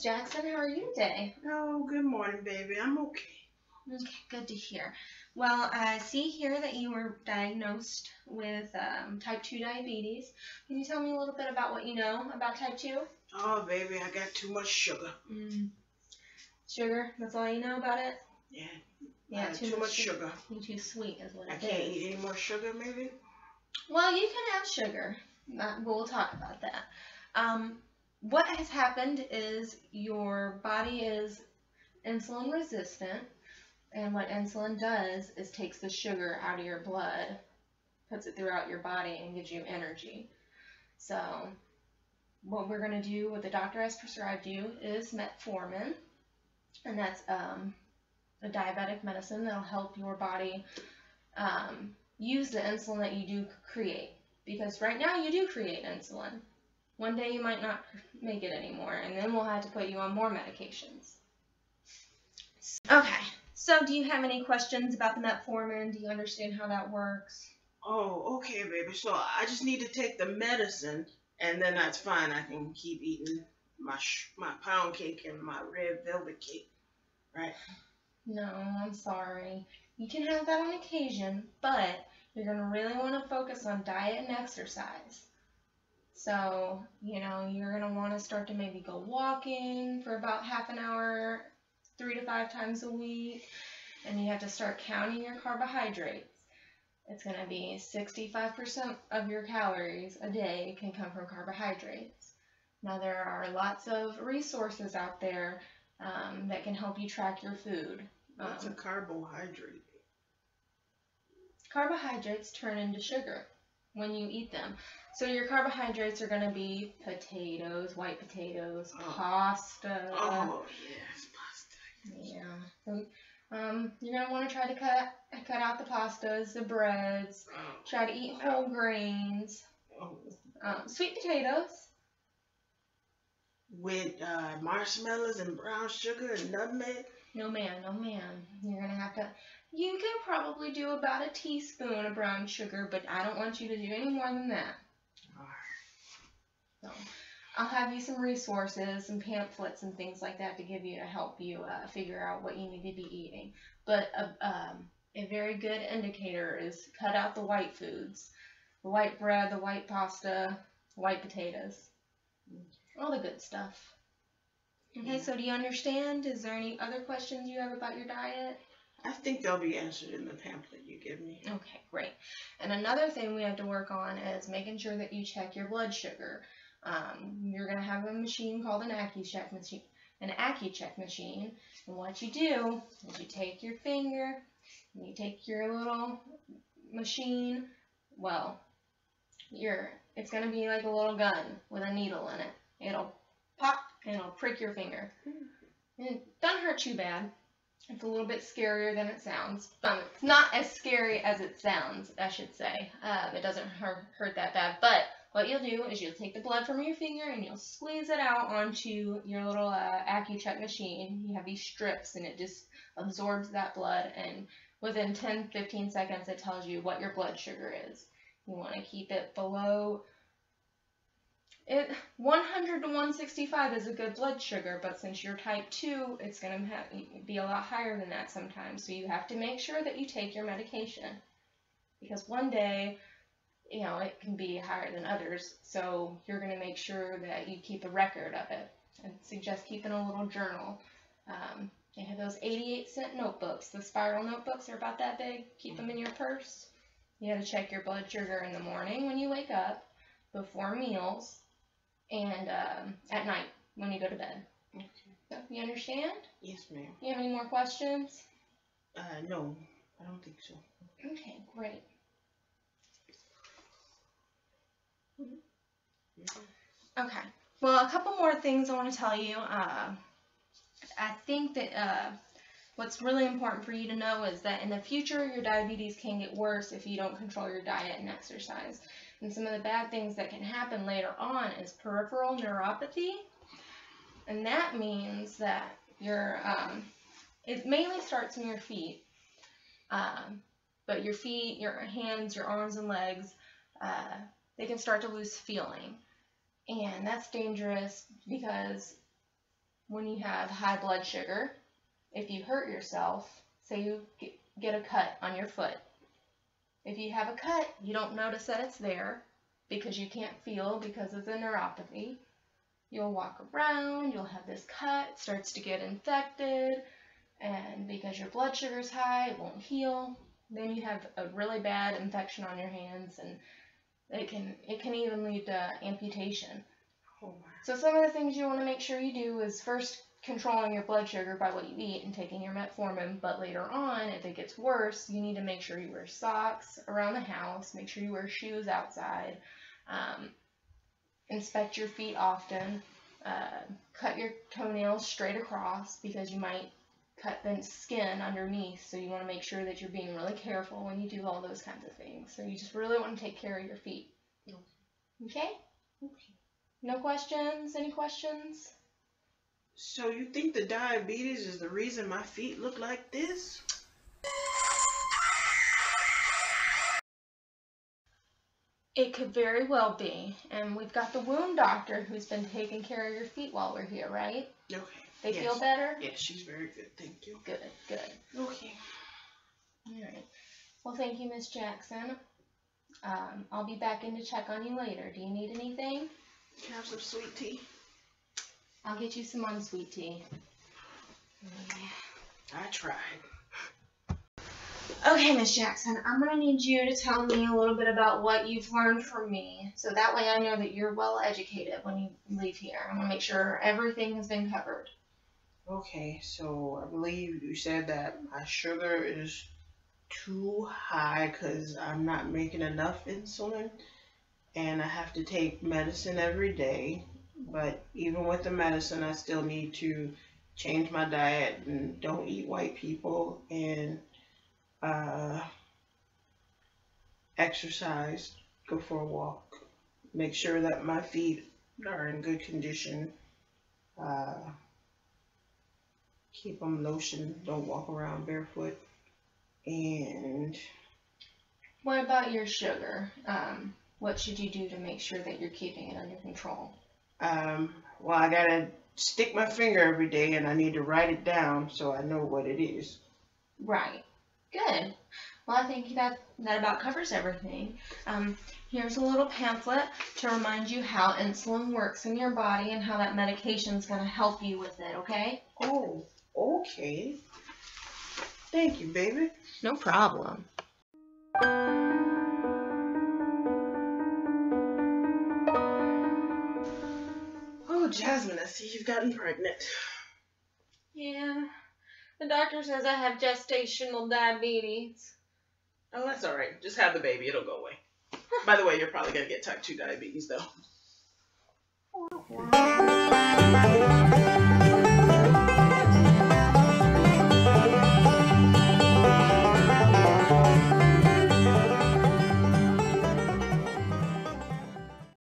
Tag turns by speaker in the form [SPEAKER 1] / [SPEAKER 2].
[SPEAKER 1] Jackson. How are you today?
[SPEAKER 2] Oh, good morning, baby. I'm okay.
[SPEAKER 1] Okay, good to hear. Well, I see here that you were diagnosed with type 2 diabetes. Can you tell me a little bit about what you know about type 2?
[SPEAKER 2] Oh, baby, I got too much sugar.
[SPEAKER 1] Sugar, that's all you know about it?
[SPEAKER 2] Yeah.
[SPEAKER 1] Yeah,
[SPEAKER 2] too much sugar.
[SPEAKER 1] You're too sweet is what
[SPEAKER 2] I
[SPEAKER 1] it
[SPEAKER 2] can't
[SPEAKER 1] is.
[SPEAKER 2] eat any more sugar, maybe?
[SPEAKER 1] Well, you can have sugar. We'll talk about that. What has happened is your body is insulin resistant. And what insulin does is takes the sugar out of your blood, puts it throughout your body, and gives you energy. So what we're going to do, what the doctor has prescribed you, is metformin. And that's a diabetic medicine that will help your body use the insulin that you do create. Because right now you do create insulin. One day you might not make it anymore, and then we'll have to put you on more medications. Okay. So, do you have any questions about the metformin? Do you understand how that works?
[SPEAKER 2] Oh, okay, baby. So I just need to take the medicine, and then that's fine. I can keep eating my pound cake and my red velvet cake, right?
[SPEAKER 1] No, I'm sorry. You can have that on occasion, but you're going to really want to focus on diet and exercise. So, you're going to want to start to maybe go walking for about half an hour, 3 to 5 times a week, and you have to start counting your carbohydrates. It's going to be 65% of your calories a day can come from carbohydrates. Now, there are lots of resources out there that can help you track your food.
[SPEAKER 2] What's a carbohydrate?
[SPEAKER 1] Carbohydrates turn into sugar when you eat them. So your carbohydrates are going to be potatoes, white potatoes, pasta.
[SPEAKER 2] Oh, yes, pasta.
[SPEAKER 1] Yeah. So, you're going to want to try to cut out the pastas, the breads, try to eat whole grains, sweet potatoes.
[SPEAKER 2] With marshmallows and brown sugar and nutmeg?
[SPEAKER 1] No, ma'am, no, ma'am. You're going to have to, you can probably do about a teaspoon of brown sugar, but I don't want you to do any more than that. So, I'll have you some resources, some pamphlets and things like that to give you to help you figure out what you need to be eating. But a very good indicator is cut out the white foods, the white bread, the white pasta, white potatoes, all the good stuff. Okay, so do you understand? Is there any other questions you have about your diet?
[SPEAKER 2] I think they'll be answered in the pamphlet you give me.
[SPEAKER 1] Okay, great. And another thing we have to work on is making sure that you check your blood sugar. You're going to have a machine called an AccuCheck machine. And what you do is you take your finger and you take your little machine. Well, it's going to be like a little gun with a needle in it. It'll pop and it'll prick your finger. And it doesn't hurt too bad. It's a little bit scarier than it sounds. It's not as scary as it sounds, I should say. It doesn't hurt that bad. But what you'll do is you'll take the blood from your finger and you'll squeeze it out onto your little AccuCheck machine. You have these strips and it just absorbs that blood, and within 10-15 seconds it tells you what your blood sugar is. You want to keep it below 100 to 165 is a good blood sugar, but since you're type 2, it's going to be a lot higher than that sometimes. So you have to make sure that you take your medication, because one day, it can be higher than others. So you're going to make sure that you keep a record of it. I suggest keeping a little journal. They have those 88-cent notebooks. The spiral notebooks are about that big. Keep them in your purse. You got to check your blood sugar in the morning when you wake up, before meals, and at night when you go to bed.
[SPEAKER 2] Okay.
[SPEAKER 1] So, you understand?
[SPEAKER 2] Yes, ma'am.
[SPEAKER 1] You have any more questions?
[SPEAKER 2] No, I don't think so.
[SPEAKER 1] Okay, great. Okay. Well, a couple more things I want to tell you. I think that what's really important for you to know is that in the future, your diabetes can get worse if you don't control your diet and exercise. And some of the bad things that can happen later on is peripheral neuropathy. And that means that it mainly starts in your feet. But your feet, your hands, your arms and legs, they can start to lose feeling. And that's dangerous because when you have high blood sugar, if you hurt yourself, say you get a cut on your foot. If you have a cut, you don't notice that it's there because you can't feel because of the neuropathy. You'll walk around, you'll have this cut, it starts to get infected, and because your blood sugar's high, it won't heal. Then you have a really bad infection on your hands, and it can even lead to amputation.
[SPEAKER 2] Oh my.
[SPEAKER 1] So some of the things you want to make sure you do is first controlling your blood sugar by what you eat and taking your metformin, but later on, if it gets worse, you need to make sure you wear socks around the house, make sure you wear shoes outside, inspect your feet often, cut your toenails straight across because you might cut the skin underneath, so you want to make sure that you're being really careful when you do all those kinds of things. So you just really want to take care of your feet. Okay?
[SPEAKER 2] Okay.
[SPEAKER 1] No questions? Any questions?
[SPEAKER 2] So you think the diabetes is the reason my feet look like this?
[SPEAKER 1] It could very well be. And we've got the wound doctor who's been taking care of your feet while we're here, right?
[SPEAKER 2] Okay.
[SPEAKER 1] They feel better?
[SPEAKER 2] Yes, she's very good. Thank you.
[SPEAKER 1] Good, good.
[SPEAKER 2] Okay.
[SPEAKER 1] All right. Well, thank you, Miss Jackson. I'll be back in to check on you later. Do you need anything?
[SPEAKER 2] Can I have some sweet tea?
[SPEAKER 1] I'll get you some unsweet tea.
[SPEAKER 2] I tried.
[SPEAKER 1] Okay, Miss Jackson, I'm going to need you to tell me a little bit about what you've learned from me, so that way I know that you're well educated when you leave here. I'm going to make sure everything has been covered.
[SPEAKER 2] Okay, so I believe you said that my sugar is too high because I'm not making enough insulin, and I have to take medicine every day. But even with the medicine, I still need to change my diet and don't eat white people and exercise, go for a walk, make sure that my feet are in good condition, keep them lotioned, don't walk around barefoot. And
[SPEAKER 1] what about your sugar? What should you do to make sure that you're keeping it under control?
[SPEAKER 2] well, I gotta stick my finger every day and I need to write it down so I know what it is.
[SPEAKER 1] Right. Good. Well, I think that about covers everything. Here's a little pamphlet to remind you how insulin works in your body and how that medication is going to help you with it, okay?
[SPEAKER 2] Oh, okay. Thank you, baby.
[SPEAKER 1] No problem.
[SPEAKER 2] Oh, Jasmine, I see you've gotten pregnant.
[SPEAKER 1] Yeah. The doctor says I have gestational diabetes.
[SPEAKER 2] Oh, that's all right. Just have the baby. It'll go away. By the way, you're probably going to get type 2 diabetes, though.